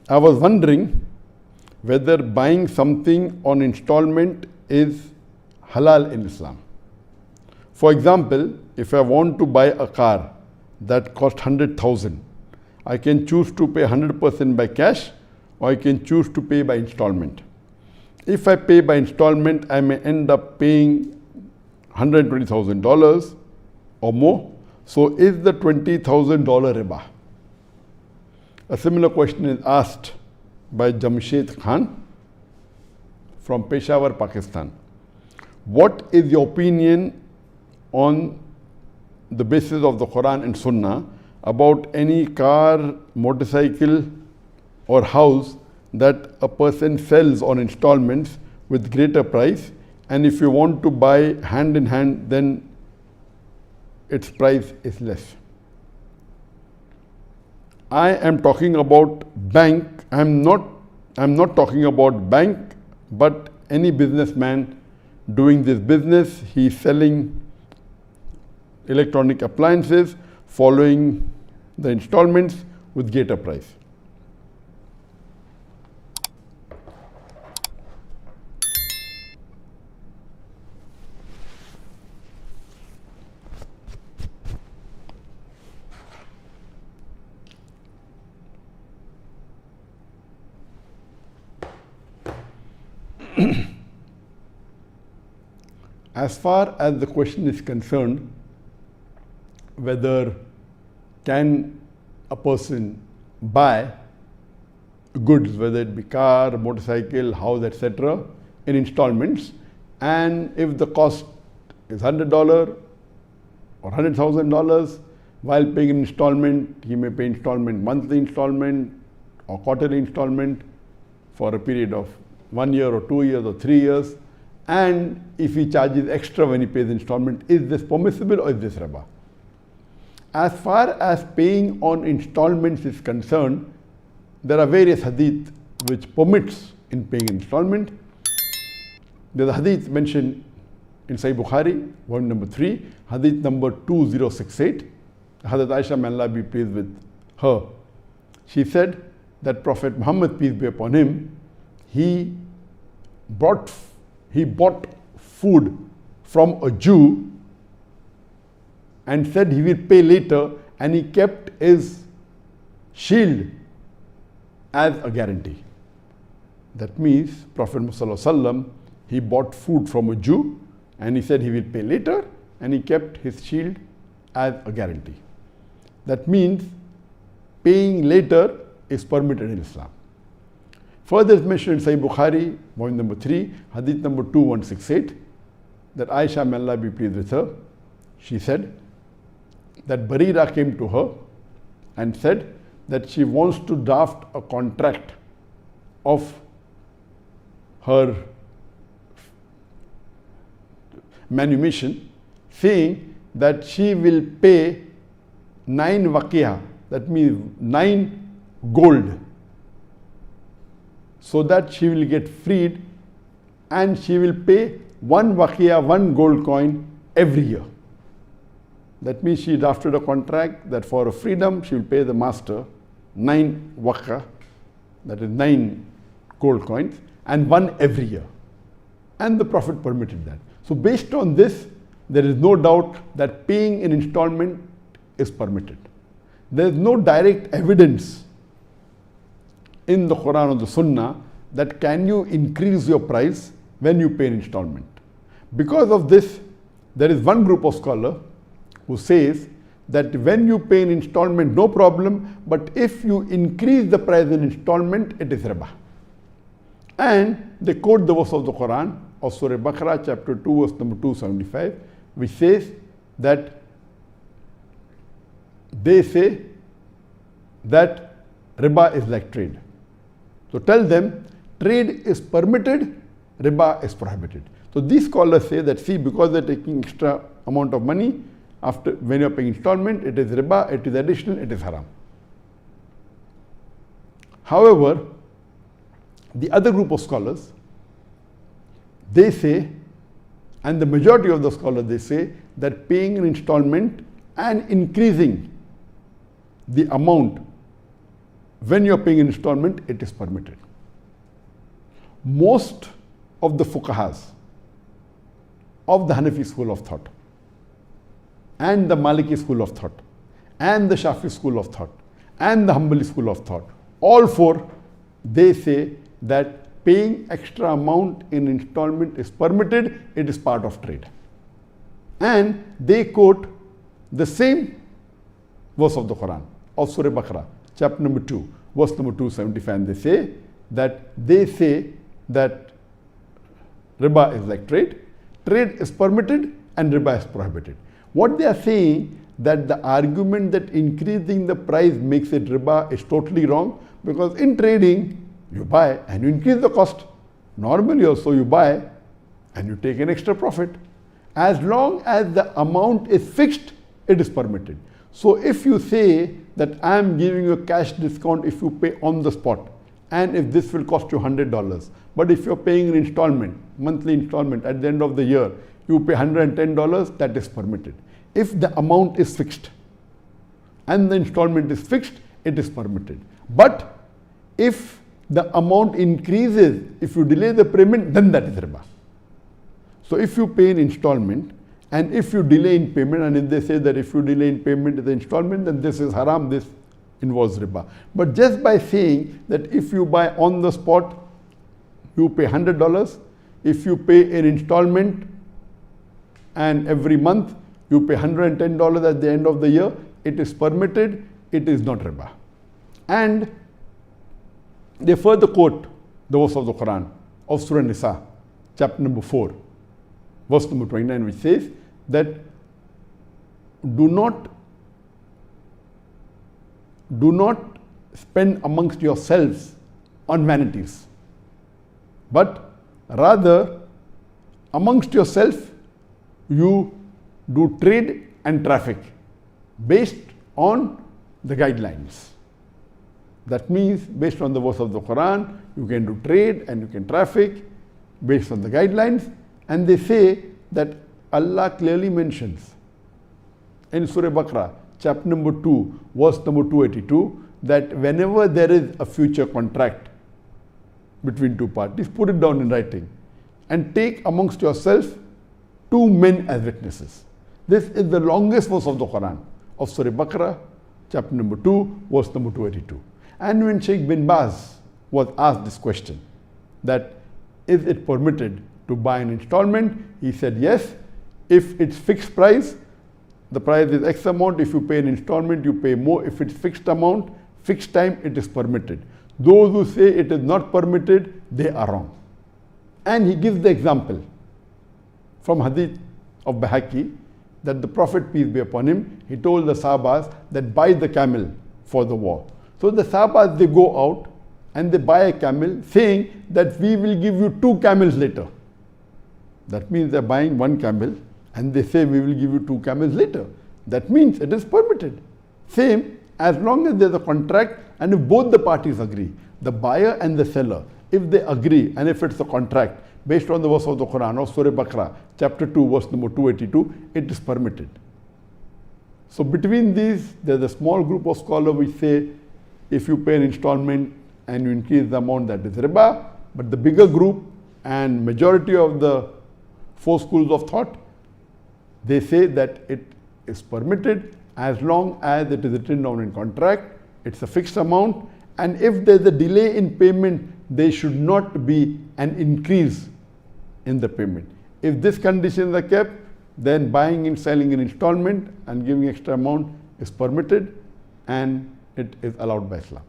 I was wondering whether buying something on installment is halal in Islam. For example, if I want to buy a car that costs 100,000, I can choose to pay 100% by cash, or I can choose to pay by installment. If I pay by installment, I may end up paying $120,000 or more. So is the $20,000 riba? A similar question is asked by Jamshed Khan from Peshawar, Pakistan. What is your opinion on the basis of the Quran and Sunnah about any car, motorcycle or house that a person sells on installments with greater price, and if you want to buy hand in hand, then its price is less? I am talking about bank. I'm not talking about bank, but any businessman doing this business. He's selling electronic appliances following the installments with greater price. As far as the question is concerned, whether can a person buy goods, whether it be car, motorcycle, house, etc., in installments, and if the cost is $100 or $100,000, while paying an installment, he may pay installment, monthly installment or quarterly installment for a period of 1 year or 2 years or 3 years. And if he charges extra when he pays installment, is this permissible or is this riba? As far as paying on installments is concerned, there are various hadith which permits in paying installment. There's a hadith mentioned in Sahih Bukhari, volume number 3, hadith number 2068. Hazrat Aisha, may Allah be pleased with her. She said that Prophet Muhammad, peace be upon him, he bought food from a Jew and said he will pay later, and he kept his shield as a guarantee. That means Prophet Muhammad, he bought food from a Jew and he said he will pay later, and he kept his shield as a guarantee. That means paying later is permitted in Islam. Further is mentioned in Sahih Bukhari, volume number 3, hadith number 2168, that Aisha, may Allah be pleased with her, she said that Barira came to her and said that she wants to draft a contract of her manumission, saying that she will pay 9 waqiyah, that means 9 gold, so that she will get freed, and she will pay 1 waqiyah, 1 gold coin every year. That means she drafted a contract that for a freedom she will pay the master 9 waqiyah, that is 9 gold coins, and 1 every year. And the Prophet permitted that. So based on this, there is no doubt that paying an installment is permitted. There is no direct evidence in the Quran or the Sunnah that can you increase your price when you pay an installment. Because of this, there is one group of scholars who says that when you pay an installment, no problem, but if you increase the price in installment, it is riba. And they quote the verse of the Quran of Surah Baqarah, chapter 2, verse number 275, which says that they say that riba is like trade. So tell them trade is permitted, riba is prohibited. So these scholars say that, see, because they're taking extra amount of money after when you're paying installment, it is riba, it is additional, it is haram. However, the other group of scholars, they say, and the majority of the scholars, they say that paying an installment and increasing the amount when you are paying an installment, it is permitted. Most of the fuqahas of the Hanafi school of thought and the Maliki school of thought and the Shafi school of thought and the Hanbali school of thought, all four, they say that paying extra amount in installment is permitted, it is part of trade. And they quote the same verse of the Quran of Surah Baqarah, chapter number 2, verse number 275, and they say that riba is like trade, trade is permitted and riba is prohibited. What they are saying, that the argument that increasing the price makes it riba is totally wrong, because in trading you buy and you increase the cost. Normally also you buy and you take an extra profit. As long as the amount is fixed, it is permitted. So if you say that I am giving you a cash discount if you pay on the spot, and if this will cost you $100, but if you're paying an installment, monthly installment at the end of the year, you pay $110, that is permitted. If the amount is fixed and the installment is fixed, it is permitted. But if the amount increases, if you delay the payment, then that is riba. So if you pay an installment and if you delay in payment, and if they say that if you delay in payment to the installment, then this is haram, this involves riba. But just by saying that if you buy on the spot, you pay $100, if you pay an installment and every month you pay $110 at the end of the year, it is permitted, it is not riba. And they further quote the verse of the Quran of Surah Nisa, chapter number 4, verse number 29, which says that do not spend amongst yourselves on vanities, but rather amongst yourself you do trade and traffic based on the guidelines. That means based on the verse of the Quran, you can do trade and you can traffic based on the guidelines. And they say that Allah clearly mentions in Surah Baqarah, chapter number 2, verse number 282, that whenever there is a future contract between two parties, put it down in writing and take amongst yourself 2 men as witnesses. This is the longest verse of the Quran of Surah Baqarah, chapter number 2, verse number 282. And when Sheikh bin Baz was asked this question, that is it permitted to buy an installment, he said yes, if it's fixed price, the price is X amount, if you pay an installment, you pay more. If it's fixed amount, fixed time, it is permitted. Those who say it is not permitted, they are wrong. And he gives the example from hadith of Bahaki, that the Prophet, peace be upon him, he told the Sahabas that buy the camel for the war. So the Sahabas, they go out and they buy a camel, saying that we will give you 2 camels later. That means they're buying 1 camel and they say we will give you 2 camels later. That means it is permitted. Same, as long as there's a contract and if both the parties agree, the buyer and the seller, if they agree and if it's a contract based on the verse of the Quran of Surah Baqarah, chapter 2, verse number 282, it is permitted. So between these, there's a small group of scholars which say if you pay an installment and you increase the amount, that is riba. But the bigger group and majority of the 4 schools of thought, they say that it is permitted as long as it is written down in contract, it's a fixed amount, and if there's a delay in payment, there should not be an increase in the payment. If these conditions are kept, then buying and selling an installment and giving extra amount is permitted and it is allowed by Islam.